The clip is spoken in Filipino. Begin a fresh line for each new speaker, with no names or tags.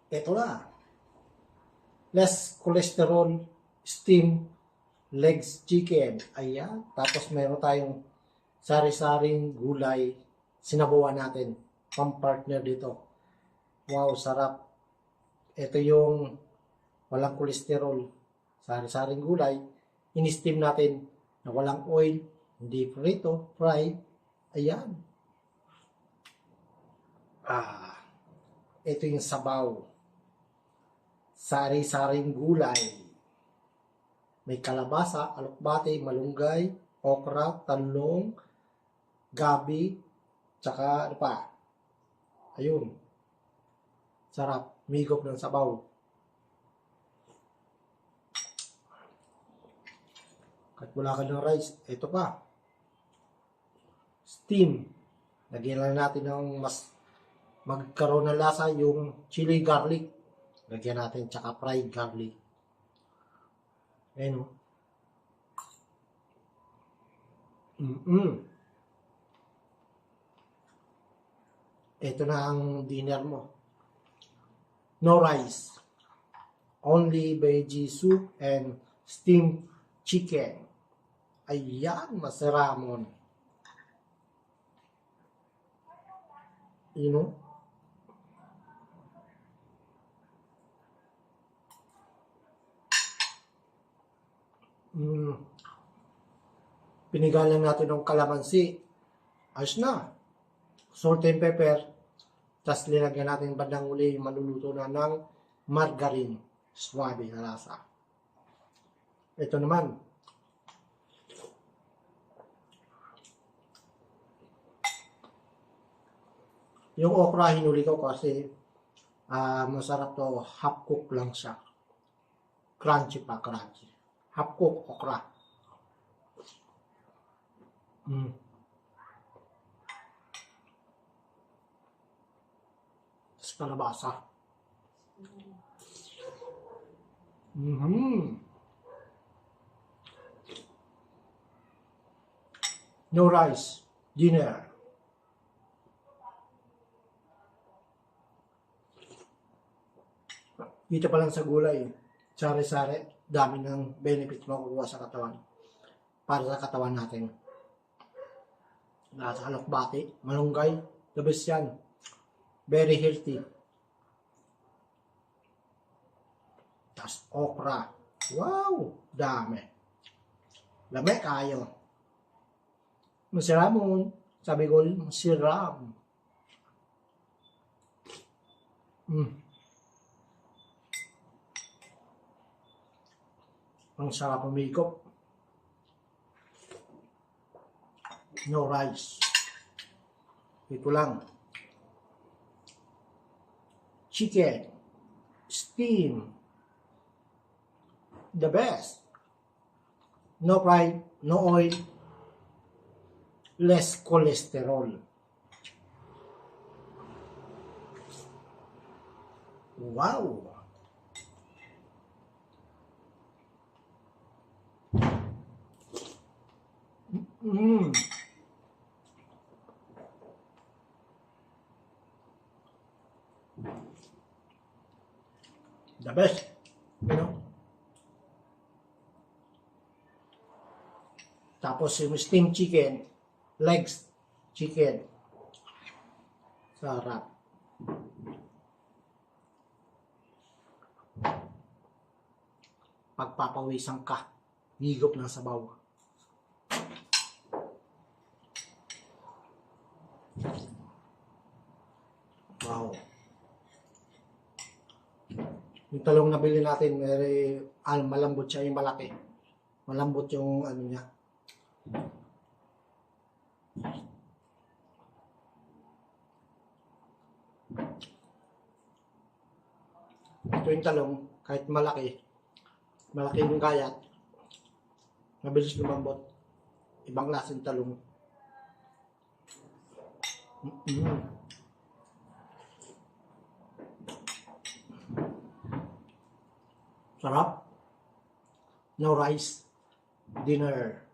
Ito na. Less cholesterol, steam, legs chicken. Ayan. Tapos meron tayong sari-saring gulay. Sinabawan natin. Pang-partner dito. Wow, sarap. Ito yung walang kolesterol. Sari-saring gulay. In-steam natin na walang oil. Hindi prito, fried. Ayan. Ito yung sabaw. Sari-saring gulay. May kalabasa, alokbate, malunggay, okra, talong, gabi, tsaka ano pa. Ayun. Sarap. Migop ng sabaw. Kahit wala ka ng rice, ito pa. Steam. Lagyan lang natin ng mas magkaroon ng lasa yung chili garlic. Lagyan natin tsaka fried garlic. Ayan o. Ito na ang dinner mo. No rice. Only veggie soup and steamed chicken. Ayan, masaramon. You know? Pinigalan natin ng kalamansi. Ayos na. Salt and pepper. Tapos linagyan natin bandang uli yung maluluto na ng margarine. Swabe na lasa. Ito naman. Yung okra hinuli ko kasi masarap to. Half cook lang siya. Crunchy pa, crunchy. Half cook okra. Tapos kalabasa. No rice. Dinner. Dito pa lang sa gulay. Sari-sari. Dami ng benefits makukuha sa katawan. Para sa katawan natin. Nasa alokbate, malunggay, the best yan. Very healthy. Tapos okra. Wow! Dami. Dami kayo. Masiramon. Sabi ko, masiram. Ang sarap umikop. No rice. Ito lang. Chicken. Steam. The best. No fried, no oil. Less cholesterol. Wow! The best, you know. Tapos yung steamed chicken, legs chicken. Sarap. Pagpapawisan ka, higop ng sabaw. Wow. Yung talong na bili natin, malambot siya yung malaki. Malambot yung ano niya. Ito yung talong, kahit malaki yung kayat, mabilis lumambot. Ibang lasang talong. Sarap. No rice. Dinner.